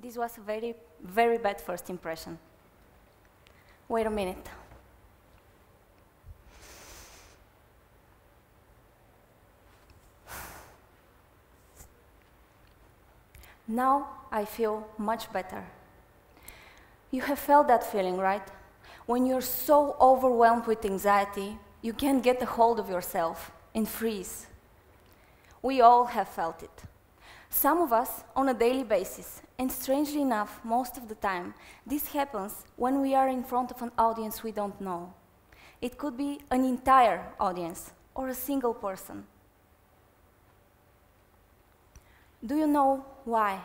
This was a very, very bad first impression. Wait a minute. Now I feel much better. You have felt that feeling, right? When you're so overwhelmed with anxiety, you can't get a hold of yourself and freeze. We all have felt it. Some of us on a daily basis, and strangely enough, most of the time, this happens when we are in front of an audience we don't know. It could be an entire audience or a single person. Do you know why?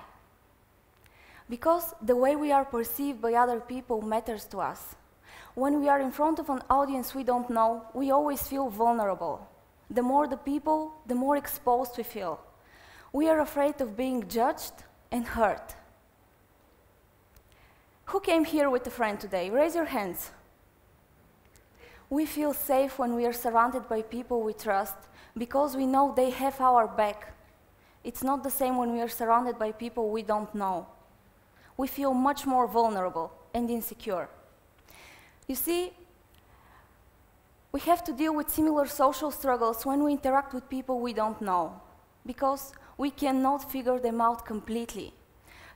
Because the way we are perceived by other people matters to us. When we are in front of an audience we don't know, we always feel vulnerable. The more the people, the more exposed we feel. We are afraid of being judged and hurt. Who came here with a friend today? Raise your hands. We feel safe when we are surrounded by people we trust because we know they have our back. It's not the same when we are surrounded by people we don't know. We feel much more vulnerable and insecure. You see, we have to deal with similar social struggles when we interact with people we don't know, because we cannot figure them out completely.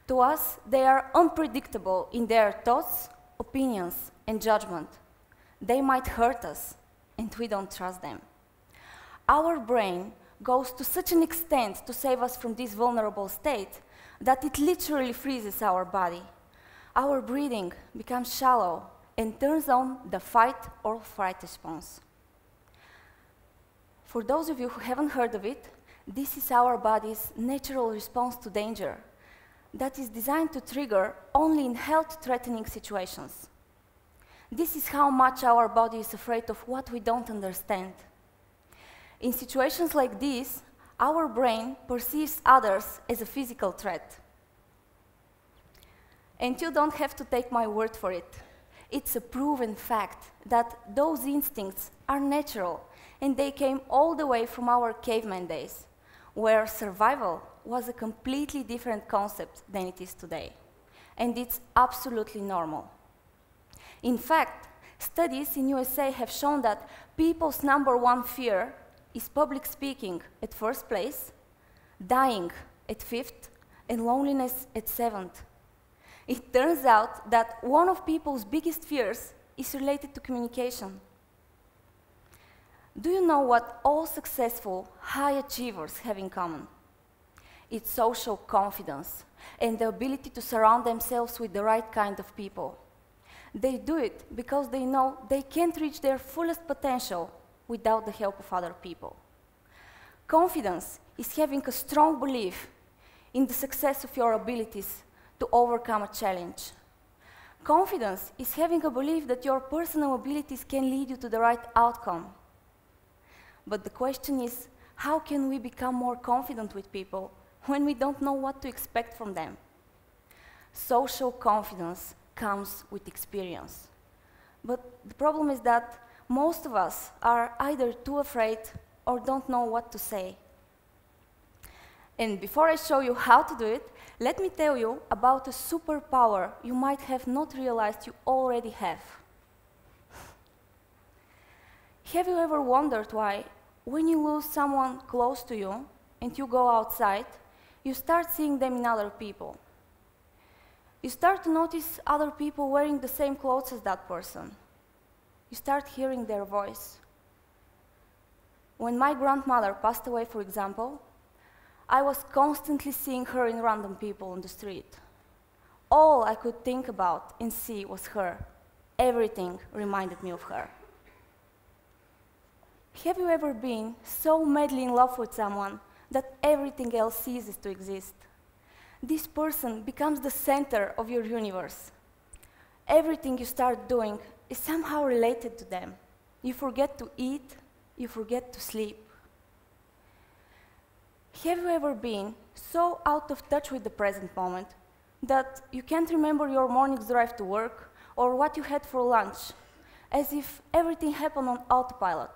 To us, they are unpredictable in their thoughts, opinions, and judgment. They might hurt us, and we don't trust them. Our brain goes to such an extent to save us from this vulnerable state that it literally freezes our body. Our breathing becomes shallow and turns on the fight or flight response. For those of you who haven't heard of it, this is our body's natural response to danger that is designed to trigger only in health-threatening situations. This is how much our body is afraid of what we don't understand. In situations like this, our brain perceives others as a physical threat. And you don't have to take my word for it. It's a proven fact that those instincts are natural, and they came all the way from our caveman days, where survival was a completely different concept than it is today. And it's absolutely normal. In fact, studies in USA have shown that people's #1 fear is public speaking at first place, dying at 5th, and loneliness at 7th. It turns out that one of people's biggest fears is related to communication. Do you know what all successful high achievers have in common? It's social confidence and the ability to surround themselves with the right kind of people. They do it because they know they can't reach their fullest potential without the help of other people. Confidence is having a strong belief in the success of your abilities to overcome a challenge. Confidence is having a belief that your personal abilities can lead you to the right outcome. But the question is, how can we become more confident with people when we don't know what to expect from them? Social confidence comes with experience. But the problem is that most of us are either too afraid or don't know what to say. And before I show you how to do it, let me tell you about a superpower you might have not realized you already have. Have you ever wondered why, when you lose someone close to you and you go outside, you start seeing them in other people? You start to notice other people wearing the same clothes as that person. You start hearing their voice. When my grandmother passed away, for example, I was constantly seeing her in random people on the street. All I could think about and see was her. Everything reminded me of her. Have you ever been so madly in love with someone that everything else ceases to exist? This person becomes the center of your universe. Everything you start doing is somehow related to them. You forget to eat, you forget to sleep. Have you ever been so out of touch with the present moment that you can't remember your morning's drive to work or what you had for lunch, as if everything happened on autopilot?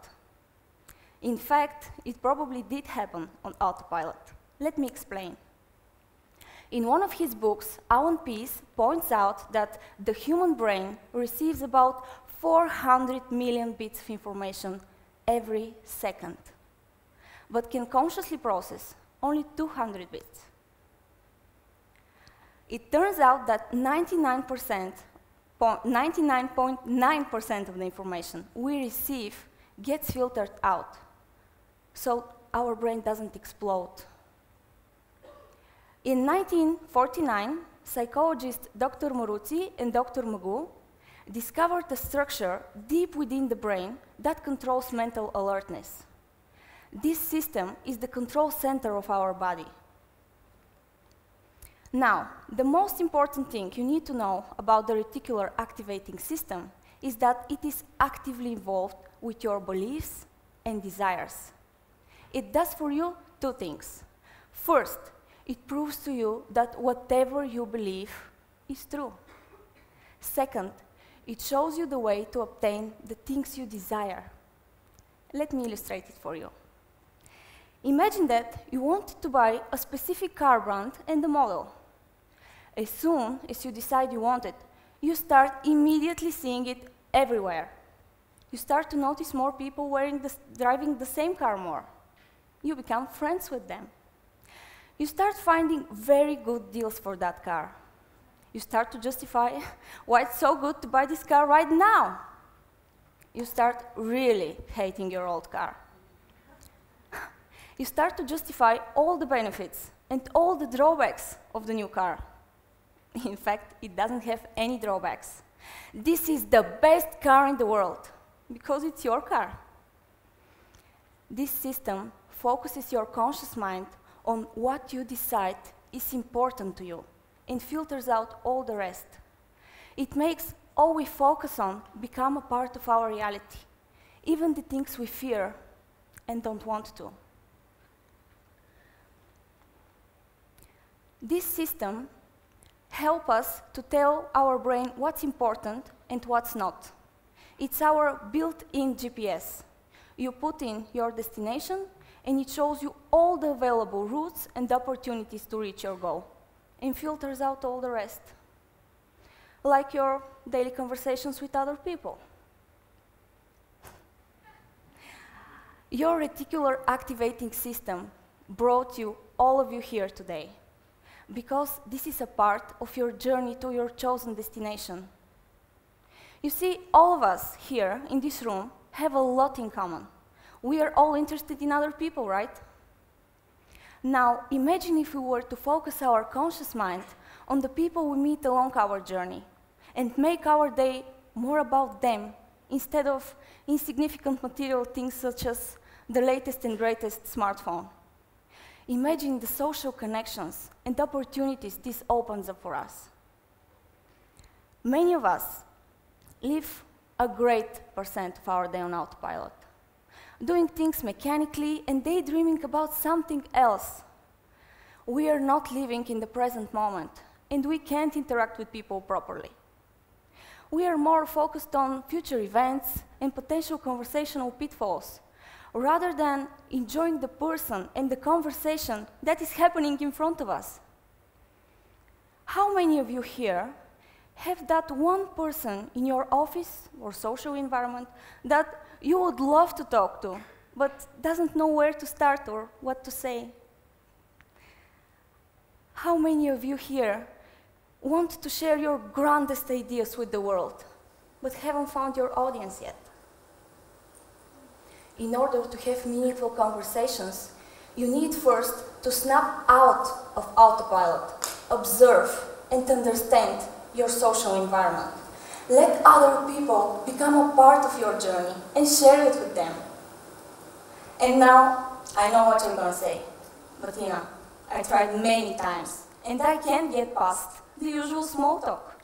In fact, it probably did happen on autopilot. Let me explain. In one of his books, Alan Pease points out that the human brain receives about 400 million bits of information every second, but can consciously process only 200 bits. It turns out that 99.9% of the information we receive gets filtered out, so our brain doesn't explode. In 1949, psychologists Dr. Moruzzi and Dr. Magoo discovered a structure deep within the brain that controls mental alertness. This system is the control center of our body. Now, the most important thing you need to know about the reticular activating system is that it is actively involved with your beliefs and desires. It does for you two things. First, it proves to you that whatever you believe is true. Second, it shows you the way to obtain the things you desire. Let me illustrate it for you. Imagine that you wanted to buy a specific car brand and the model. As soon as you decide you want it, you start immediately seeing it everywhere. You start to notice more people driving the same car more. You become friends with them. You start finding very good deals for that car. You start to justify why it's so good to buy this car right now. You start really hating your old car. You start to justify all the benefits and all the drawbacks of the new car. In fact, it doesn't have any drawbacks. This is the best car in the world, because it's your car. This system focuses your conscious mind on what you decide is important to you and filters out all the rest. It makes all we focus on become a part of our reality, even the things we fear and don't want to. This system helps us to tell our brain what's important and what's not. It's our built-in GPS. You put in your destination, and it shows you all the available routes and opportunities to reach your goal, and filters out all the rest, like your daily conversations with other people. Your reticular activating system brought you, all of you here today, because this is a part of your journey to your chosen destination. You see, all of us here in this room have a lot in common. We are all interested in other people, right? Now, imagine if we were to focus our conscious mind on the people we meet along our journey and make our day more about them instead of insignificant material things such as the latest and greatest smartphone. Imagine the social connections and opportunities this opens up for us. Many of us live a great percent of our day on autopilot, doing things mechanically and daydreaming about something else. We are not living in the present moment, and we can't interact with people properly. We are more focused on future events and potential conversational pitfalls, rather than enjoying the person and the conversation that is happening in front of us. How many of you here have that one person in your office or social environment that you would love to talk to, but doesn't know where to start or what to say? How many of you here want to share your grandest ideas with the world, but haven't found your audience yet? In order to have meaningful conversations, you need first to snap out of autopilot, observe, and understand your social environment. Let other people become a part of your journey and share it with them. And now, I know what you're going to say, but Tina, I tried many times, and I can't get past the usual small talk.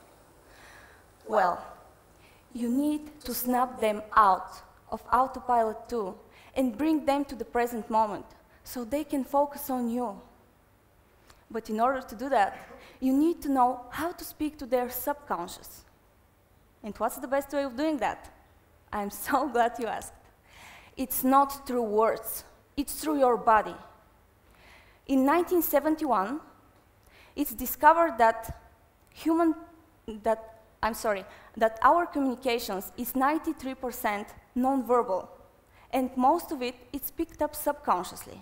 Well, you need to snap them out of autopilot too, and bring them to the present moment, so they can focus on you. But in order to do that, you need to know how to speak to their subconscious. And what's the best way of doing that? I'm so glad you asked. It's not through words, it's through your body. In 1971, it's discovered that that our communications is 93% non-verbal, and most of it is picked up subconsciously.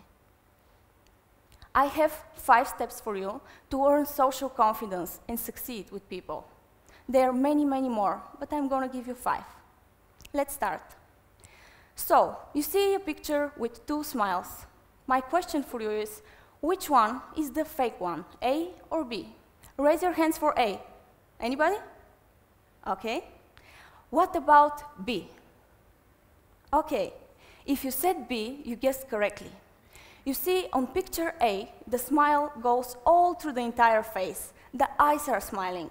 I have 5 steps for you to earn social confidence and succeed with people. There are many, many more, but I'm going to give you 5. Let's start. So, you see a picture with 2 smiles. My question for you is, which one is the fake one, A or B? Raise your hands for A. Anybody? Okay. What about B? Okay. If you said B, you guessed correctly. You see, on picture A, the smile goes all through the entire face. The eyes are smiling.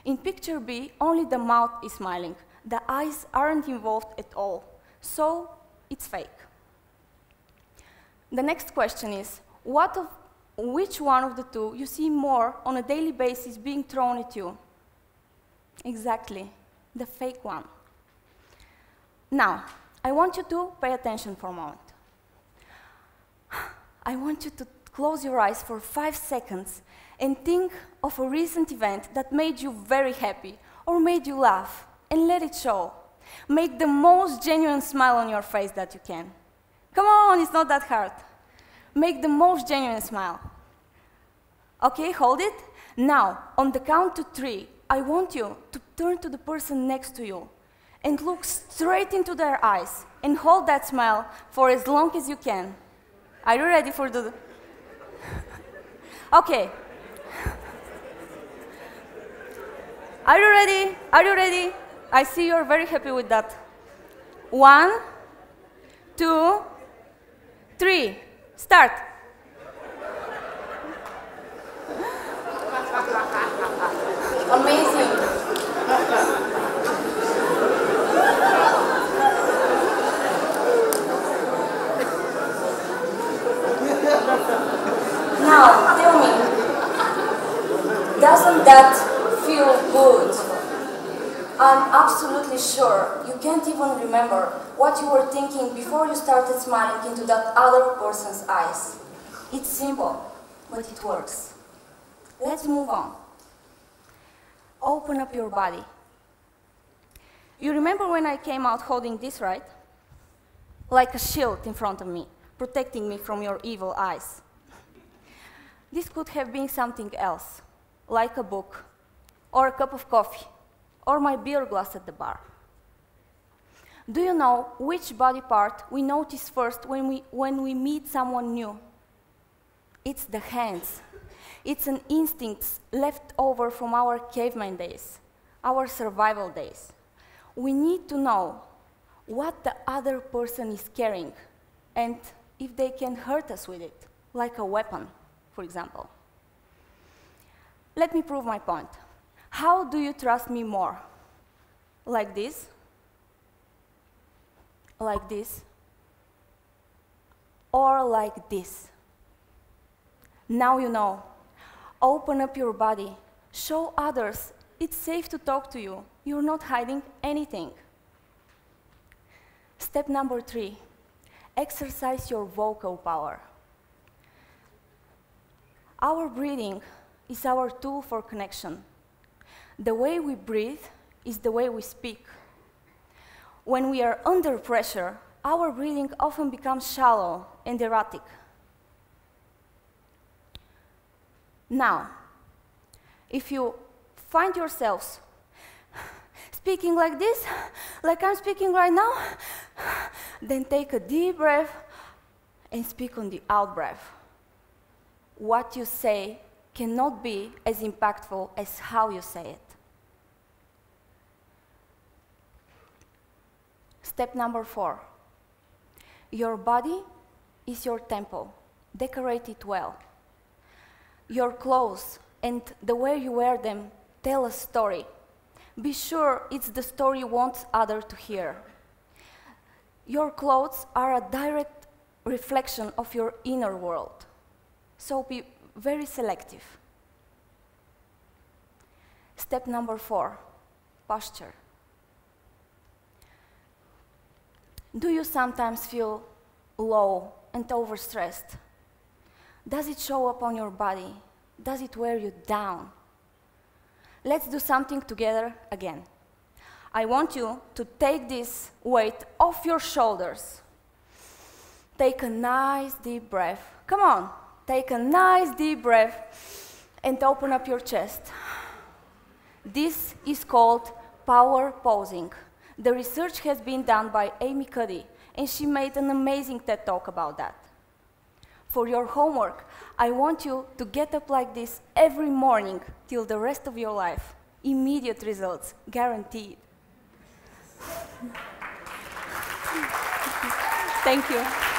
In picture B, only the mouth is smiling. The eyes aren't involved at all. So, it's fake. The next question is, which one of the 2 you see more on a daily basis being thrown at you? Exactly, the fake one. Now, I want you to pay attention for a moment. I want you to close your eyes for 5 seconds and think of a recent event that made you very happy or made you laugh, and let it show. Make the most genuine smile on your face that you can. Come on, it's not that hard. Make the most genuine smile. Okay, hold it. Now, on the count to 3, I want you to turn to the person next to you and look straight into their eyes and hold that smile for as long as you can. Are you ready for the... Okay. Are you ready? Are you ready? I see you're very happy with that. 1, 2, 3. Start. Amazing. Now, tell me, doesn't that feel good? I'm absolutely sure you can't even remember what you were thinking before you started smiling into that other person's eyes. It's simple, but it works. Let's move on. Open up your body. You remember when I came out holding this, right? Like a shield in front of me, protecting me from your evil eyes. This could have been something else, like a book, or a cup of coffee, or my beer glass at the bar. Do you know which body part we notice first when we meet someone new? It's the hands. It's an instinct left over from our caveman days, our survival days. We need to know what the other person is carrying and if they can hurt us with it, like a weapon, for example. Let me prove my point. How do you trust me more? Like this? Like this? Or like this? Now you know. Open up your body. Show others it's safe to talk to you. You're not hiding anything. Step number 3. Exercise your vocal power. Our breathing is our tool for connection. The way we breathe is the way we speak. When we are under pressure, our breathing often becomes shallow and erratic. Now, if you find yourselves speaking like this, like I'm speaking right now, then take a deep breath and speak on the out breath. What you say cannot be as impactful as how you say it. Step number 4. Your body is your temple. Decorate it well. Your clothes and the way you wear them tell a story. Be sure it's the story you want others to hear. Your clothes are a direct reflection of your inner world. So be very selective. Step number 4, posture. Do you sometimes feel low and overstressed? Does it show up on your body? Does it wear you down? Let's do something together again. I want you to take this weight off your shoulders. Take a nice deep breath. Come on, take a nice deep breath and open up your chest. This is called power posing. The research has been done by Amy Cuddy, and she made an amazing TED Talk about that. For your homework, I want you to get up like this every morning till the rest of your life. Immediate results, guaranteed. Thank you.